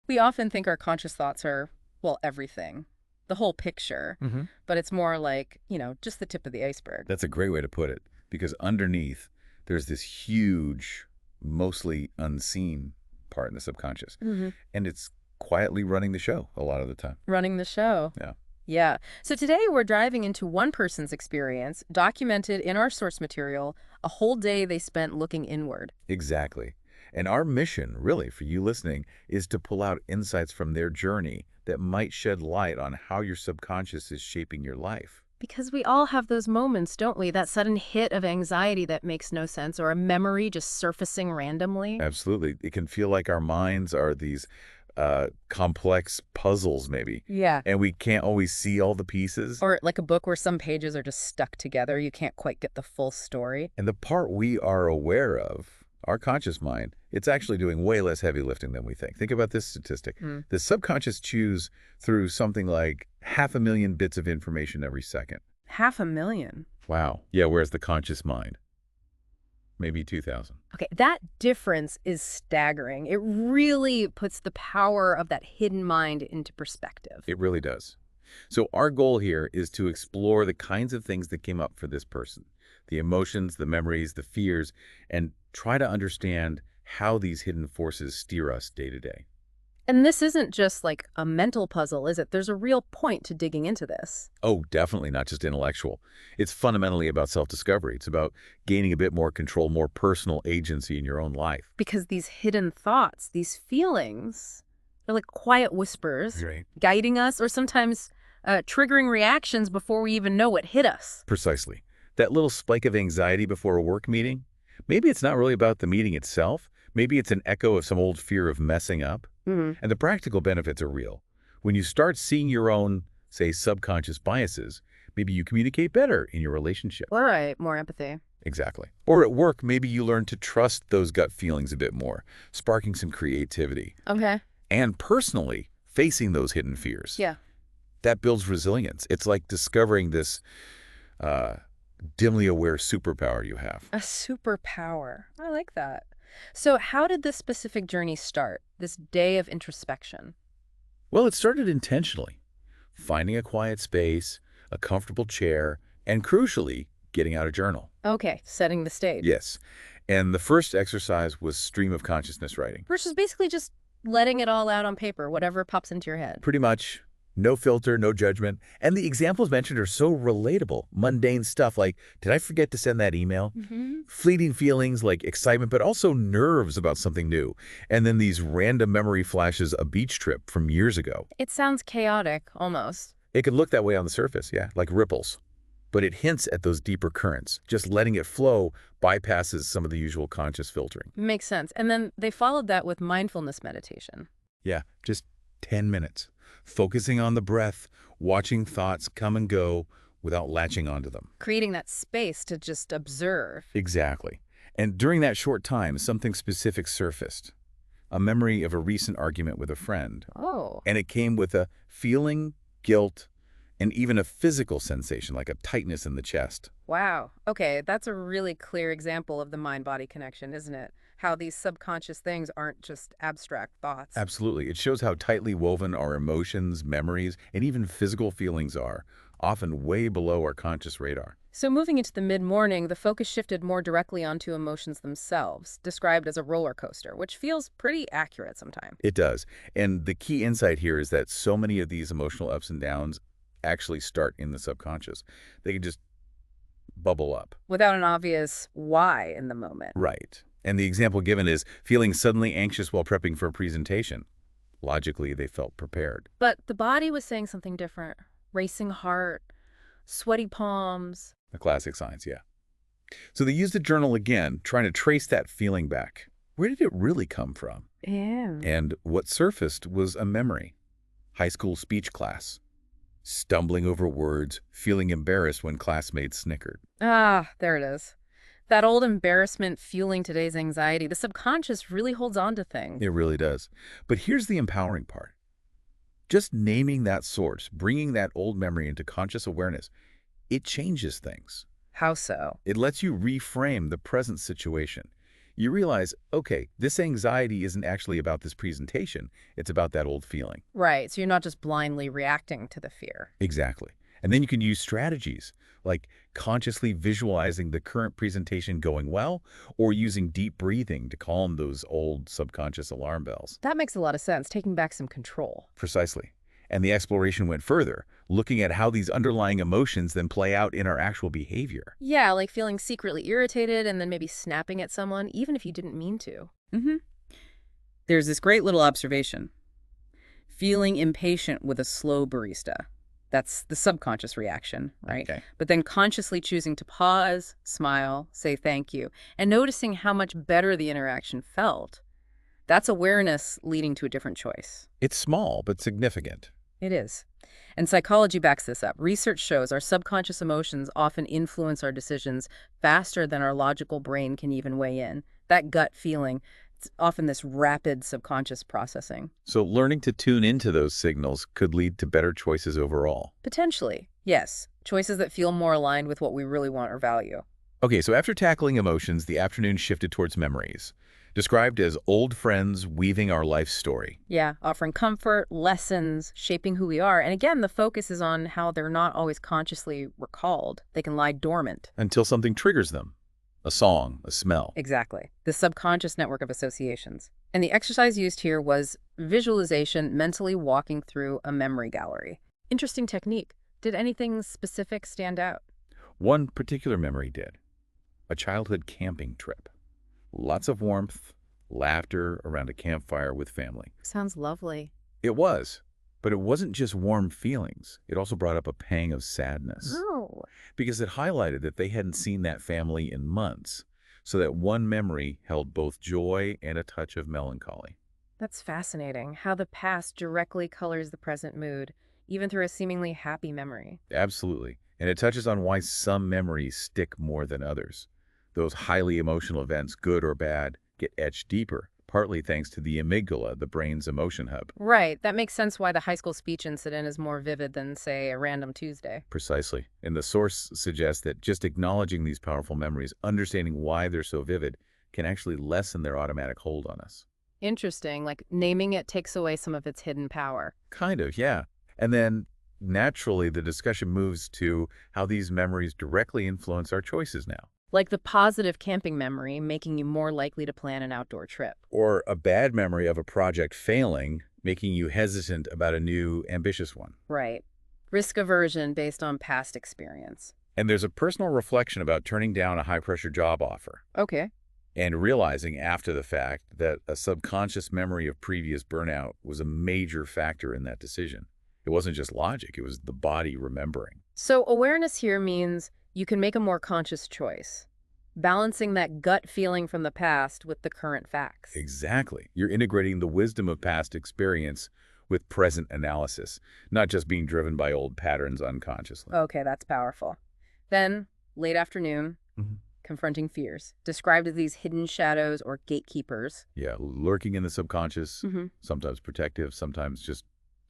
We often think our conscious thoughts are, well, everything, the whole picture, Hmm. but it's more like, just the tip of the iceberg. That's a great way to put it, because underneath, there's this huge, mostly unseen part in the subconscious. Hmm. And it's quietly running the show a lot of the time. Running the show. Yeah, Yeah. So today we're diving into one person's experience, documented in our source material, a whole day they spent looking inward. exactly. And our mission, really, for you listening, is to pull out insights from their journey that might shed light on how your subconscious is shaping your life. Because we all have those moments, don't we? That sudden hit of anxiety that makes no sense, or a memory just surfacing randomly. Absolutely. It can feel like our minds are these complex puzzles, maybe, Yeah. and we can't always see all the pieces. Or like a book where some pages are just stuck together. You can't quite get the full story. And the part we are aware of, our conscious mind, it's actually doing way less heavy lifting than we think. Think about this statistic. Hmm. The subconscious chews through something like 500,000 bits of information every second. 500,000. Wow. Yeah, whereas the conscious mind, maybe 2,000. Okay, that difference is staggering. It really puts the power of that hidden mind into perspective. It really does. So our goal here is to explore the kinds of things that came up for this person, the emotions, the memories, the fears, and try to understand how these hidden forces steer us day to day. And this isn't just like a mental puzzle, is it? There's a real point to digging into this. Oh, definitely not just intellectual. It's fundamentally about self-discovery. It's about gaining a bit more control, more personal agency in your own life. Because these hidden thoughts, these feelings, they're like quiet whispers Right. guiding us or sometimes triggering reactions before we even know what hit us. Precisely. That little spike of anxiety before a work meeting, maybe it's not really about the meeting itself. Maybe it's an echo of some old fear of messing up. Hmm. And the practical benefits are real. When you start seeing your own, say, subconscious biases, maybe you communicate better in your relationship. All right, more empathy. Exactly. Or at work, maybe you learn to trust those gut feelings a bit more, sparking some creativity. Okay. And personally, facing those hidden fears. Yeah. That builds resilience. It's like discovering this uh, dimly aware superpower you have. A superpower. I like that. So how did this specific journey start, this day of introspection? Well, it started intentionally. Finding a quiet space, a comfortable chair, and crucially, getting out a journal. Okay, setting the stage. Yes. And the first exercise was stream of consciousness writing. Versus basically just letting it all out on paper, whatever pops into your head. Pretty much no filter, no judgment. And the examples mentioned are so relatable. Mundane stuff like, did I forget to send that email? Mm-hmm. Fleeting feelings like excitement, but also nerves about something new. And then these random memory flashes, a beach trip from years ago. It sounds chaotic, almost. It could look that way on the surface, yeah, like ripples. But it hints at those deeper currents. Just letting it flow bypasses some of the usual conscious filtering. Makes sense. And then they followed that with mindfulness meditation. Yeah, just 10 minutes. Focusing on the breath, watching thoughts come and go without latching onto them. Creating that space to just observe. Exactly. And during that short time, something specific surfaced. A memory of a recent argument with a friend. Oh. And it came with a feeling, guilt, and even a physical sensation like a tightness in the chest. Wow. Okay, that's a really clear example of the mind-body connection, isn't it? How these subconscious things aren't just abstract thoughts. Absolutely. It shows how tightly woven our emotions, memories, and even physical feelings are, often way below our conscious radar. So moving into the mid-morning, the focus shifted more directly onto emotions themselves, described as a roller coaster, which feels pretty accurate sometimes. It does. And the key insight here is that so many of these emotional ups and downs actually start in the subconscious. They can just bubble up. Without an obvious why in the moment. Right. And the example given is feeling suddenly anxious while prepping for a presentation. Logically, they felt prepared. But the body was saying something different. Racing heart, sweaty palms. The classic signs, yeah. So they used the journal again, trying to trace that feeling back. Where did it really come from? Yeah. And what surfaced was a memory. High school speech class. Stumbling over words, feeling embarrassed when classmates snickered. Ah, there it is. That old embarrassment fueling today's anxiety. The subconscious really holds on to things. It really does. But here's the empowering part. Just naming that source, bringing that old memory into conscious awareness, it changes things. How so? It lets you reframe the present situation. You realize, okay, this anxiety isn't actually about this presentation. It's about that old feeling. Right, so you're not just blindly reacting to the fear. Exactly. And then you can use strategies like consciously visualizing the current presentation going well or using deep breathing to calm those old subconscious alarm bells. That makes a lot of sense, taking back some control. Precisely. And the exploration went further, looking at how these underlying emotions then play out in our actual behavior. Yeah, like feeling secretly irritated and then maybe snapping at someone, even if you didn't mean to. hmm There's this great little observation. Feeling impatient with a slow barista. That's the subconscious reaction, right? Okay. But then consciously choosing to pause, smile, say thank you, and noticing how much better the interaction felt. That's awareness leading to a different choice. It's small but significant. It is. And psychology backs this up. Research shows our subconscious emotions often influence our decisions faster than our logical brain can even weigh in. That gut feeling, it's often this rapid subconscious processing. So learning to tune into those signals could lead to better choices overall. Potentially, yes. Choices that feel more aligned with what we really want or value. Okay, so after tackling emotions, the afternoon shifted towards memories, described as old friends weaving our life story. Yeah, offering comfort, lessons, shaping who we are. And again, the focus is on how they're not always consciously recalled. They can lie dormant. Until something triggers them. A song, a smell. Exactly. The subconscious network of associations. And the exercise used here was visualization, mentally walking through a memory gallery. Interesting technique. Did anything specific stand out? One particular memory did. A childhood camping trip. Lots of warmth, laughter around a campfire with family. Sounds lovely. It was, but it wasn't just warm feelings. It also brought up a pang of sadness Oh. because it highlighted that they hadn't seen that family in months. So that one memory held both joy and a touch of melancholy. That's fascinating, how the past directly colors the present mood, even through a seemingly happy memory. Absolutely. And it touches on why some memories stick more than others. Those highly emotional events, good or bad, get etched deeper, partly thanks to the amygdala, the brain's emotion hub. Right, that makes sense why the high school speech incident is more vivid than, say, a random Tuesday. Precisely. And the source suggests that just acknowledging these powerful memories, understanding why they're so vivid, can actually lessen their automatic hold on us. Interesting, like naming it takes away some of its hidden power. Kind of, yeah. And then, naturally, the discussion moves to how these memories directly influence our choices now. Like the positive camping memory making you more likely to plan an outdoor trip. Or a bad memory of a project failing, making you hesitant about a new, ambitious one. Right. Risk aversion based on past experience. And there's a personal reflection about turning down a high-pressure job offer Okay. and realizing after the fact that a subconscious memory of previous burnout was a major factor in that decision. It wasn't just logic, it was the body remembering. So awareness here means you can make a more conscious choice, balancing that gut feeling from the past with the current facts. Exactly. You're integrating the wisdom of past experience with present analysis, not just being driven by old patterns unconsciously. Okay, that's powerful. Then, late afternoon, Mhm. confronting fears, described as these hidden shadows or gatekeepers. Yeah, lurking in the subconscious, Mm-hmm. sometimes protective, sometimes just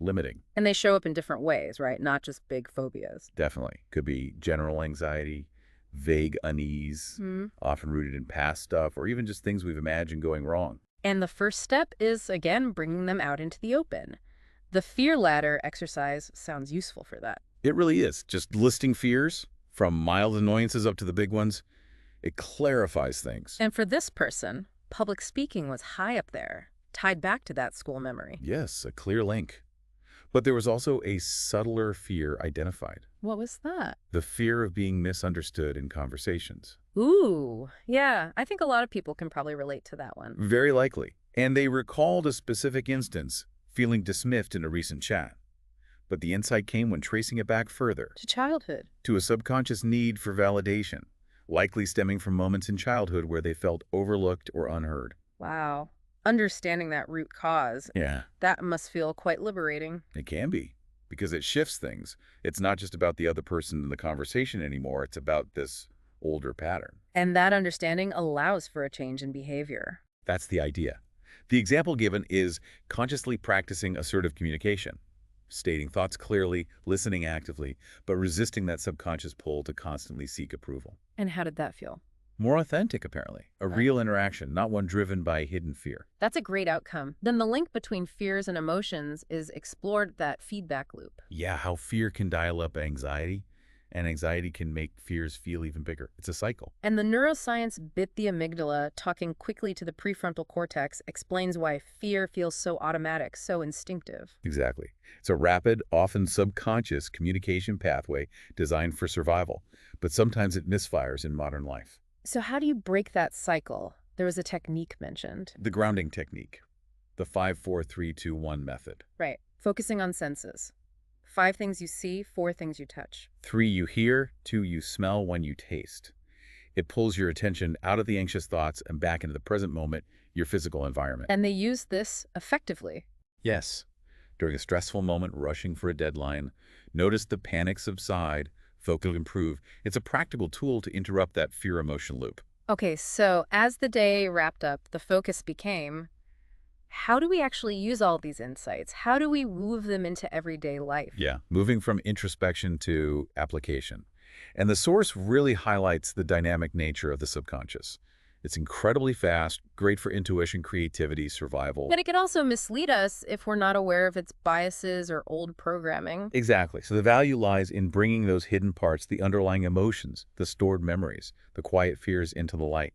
limiting. And they show up in different ways, right? Not just big phobias. Definitely. Could be general anxiety, vague unease, Hmm. often rooted in past stuff, or even just things we've imagined going wrong. And the first step is, again, bringing them out into the open. The fear ladder exercise sounds useful for that. It really is. Just listing fears, from mild annoyances up to the big ones, it clarifies things. And for this person, public speaking was high up there, tied back to that school memory. Yes, a clear link. But there was also a subtler fear identified. What was that? The fear of being misunderstood in conversations. Ooh, yeah, I think a lot of people can probably relate to that one. Very likely. And they recalled a specific instance, feeling dismissed in a recent chat. But the insight came when tracing it back further, To childhood. to a subconscious need for validation, likely stemming from moments in childhood where they felt overlooked or unheard. Wow. Understanding that root cause, Yeah, that must feel quite liberating. it can be, because it shifts things. It's not just about the other person in the conversation anymore, it's about this older pattern. And that understanding allows for a change in behavior. That's the idea. The example given is consciously practicing assertive communication, stating thoughts clearly, listening actively, but resisting that subconscious pull to constantly seek approval. And how did that feel? More authentic, apparently. A real interaction, not one driven by hidden fear. That's a great outcome. Then the link between fears and emotions is explored, that feedback loop. Yeah, how fear can dial up anxiety, and anxiety can make fears feel even bigger. It's a cycle. And the neuroscience bit the amygdala, talking quickly to the prefrontal cortex, explains why fear feels so automatic, so instinctive. Exactly. It's a rapid, often subconscious communication pathway designed for survival, but sometimes it misfires in modern life. So how do you break that cycle? There was a technique mentioned. The grounding technique, the 5-4-3-2-1 method. Right. Focusing on senses. 5 things you see, 4 things you touch. 3, you hear. 2, you smell. 1, you taste. It pulls your attention out of the anxious thoughts and back into the present moment, your physical environment. And they use this effectively. Yes. During a stressful moment, rushing for a deadline, notice the panic subside, focus improve. It's a practical tool to interrupt that fear emotion loop. Okay, so as the day wrapped up, the focus became, how do we actually use all these insights? How do we move them into everyday life? Yeah, moving from introspection to application. And the source really highlights the dynamic nature of the subconscious. It's incredibly fast, great for intuition, creativity, survival. But it could also mislead us if we're not aware of its biases or old programming. Exactly. So the value lies in bringing those hidden parts, the underlying emotions, the stored memories, the quiet fears into the light.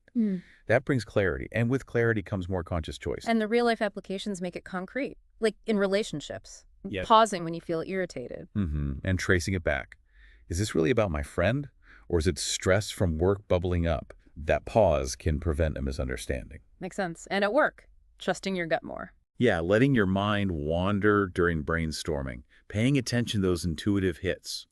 That brings clarity, and with clarity comes more conscious choice. And the real-life applications make it concrete, like in relationships. Yes. Pausing when you feel irritated. And tracing it back. Is this really about my friend, or is it stress from work bubbling up? That pause can prevent a misunderstanding. Makes sense. And at work, trusting your gut more. Yeah, letting your mind wander during brainstorming, paying attention to those intuitive hits,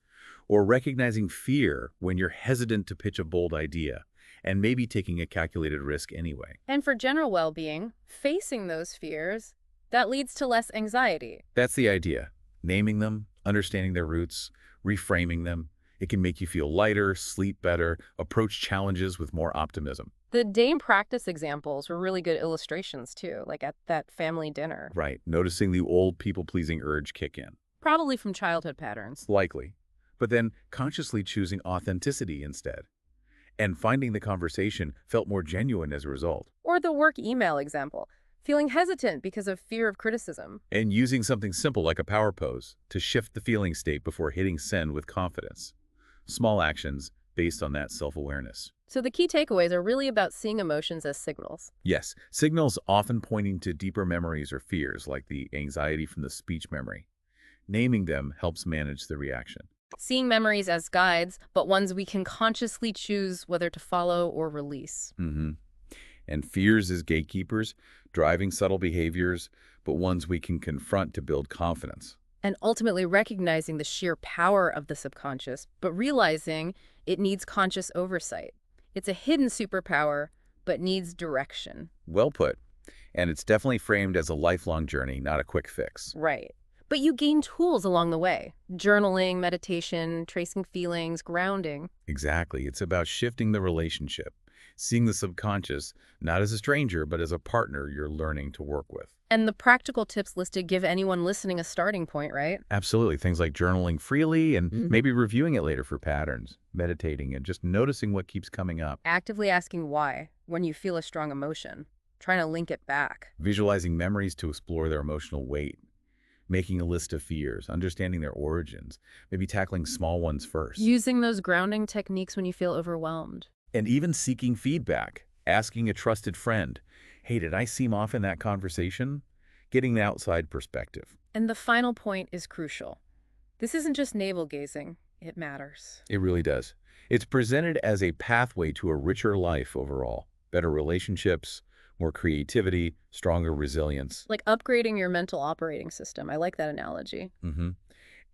or recognizing fear when you're hesitant to pitch a bold idea, and maybe taking a calculated risk anyway. And for general well-being, facing those fears, that leads to less anxiety. That's the idea. Naming them, understanding their roots, reframing them. It can make you feel lighter, sleep better, approach challenges with more optimism. The day practice examples were really good illustrations too, like at that family dinner. Right, noticing the old people-pleasing urge kick in. Probably from childhood patterns. Likely. But then consciously choosing authenticity instead. And finding the conversation felt more genuine as a result. Or the work email example, feeling hesitant because of fear of criticism. And using something simple like a power pose to shift the feeling state before hitting send with confidence. Small actions based on that self-awareness. So the key takeaways are really about seeing emotions as signals. Yes, signals often pointing to deeper memories or fears, like the anxiety from the speech memory. Naming them helps manage the reaction. Seeing memories as guides, but ones we can consciously choose whether to follow or release. And fears as gatekeepers, driving subtle behaviors, but ones we can confront to build confidence. And ultimately recognizing the sheer power of the subconscious, but realizing it needs conscious oversight. It's a hidden superpower, but needs direction. Well put. And it's definitely framed as a lifelong journey, not a quick fix. Right. But you gain tools along the way. Journaling, meditation, tracing feelings, grounding. Exactly. It's about shifting the relationship, seeing the subconscious not as a stranger, but as a partner you're learning to work with. And the practical tips listed give anyone listening a starting point, right? Absolutely. Things like journaling freely and maybe reviewing it later for patterns, meditating, and just noticing what keeps coming up. Actively asking why when you feel a strong emotion. Trying to link it back. Visualizing memories to explore their emotional weight. Making a list of fears, understanding their origins, maybe tackling small ones first. Using those grounding techniques when you feel overwhelmed. And even seeking feedback, asking a trusted friend, hey, did I seem off in that conversation? Getting the outside perspective. And the final point is crucial. This isn't just navel-gazing. It matters. It really does. It's presented as a pathway to a richer life overall. Better relationships, more creativity, stronger resilience. Like upgrading your mental operating system. I like that analogy.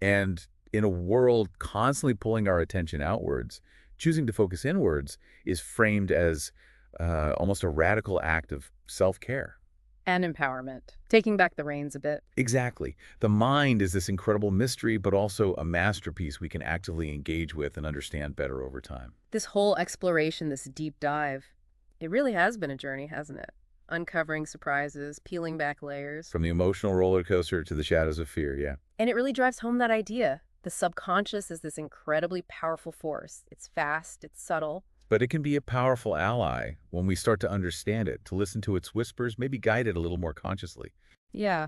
And in a world constantly pulling our attention outwards, choosing to focus inwards is framed as almost a radical act of self-care. And empowerment. Taking back the reins a bit. Exactly. The mind is this incredible mystery, but also a masterpiece we can actively engage with and understand better over time. This whole exploration, this deep dive, it really has been a journey, hasn't it? Uncovering surprises, peeling back layers. From the emotional roller coaster to the shadows of fear, yeah. And it really drives home that idea. The subconscious is this incredibly powerful force. It's fast, it's subtle, but it can be a powerful ally when we start to understand it, to listen to its whispers, maybe guide it a little more consciously. Yeah.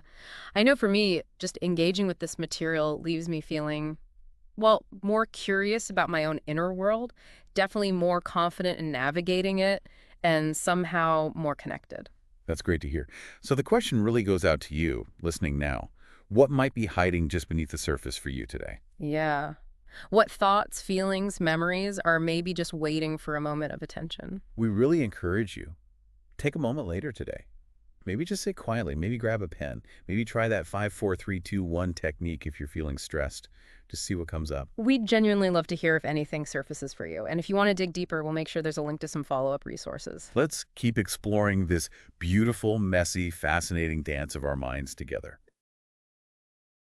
I know for me, just engaging with this material leaves me feeling, well, more curious about my own inner world, definitely more confident in navigating it, and somehow more connected. That's great to hear. So the question really goes out to you, listening now. What might be hiding just beneath the surface for you today? Yeah. What thoughts, feelings, memories are maybe just waiting for a moment of attention? We really encourage you. Take a moment later today. Maybe just sit quietly. Maybe grab a pen. Maybe try that 5-4-3-2-1 technique if you're feeling stressed. Just see what comes up. We'd genuinely love to hear if anything surfaces for you. And if you want to dig deeper, we'll make sure there's a link to some follow-up resources. Let's keep exploring this beautiful, messy, fascinating dance of our minds together.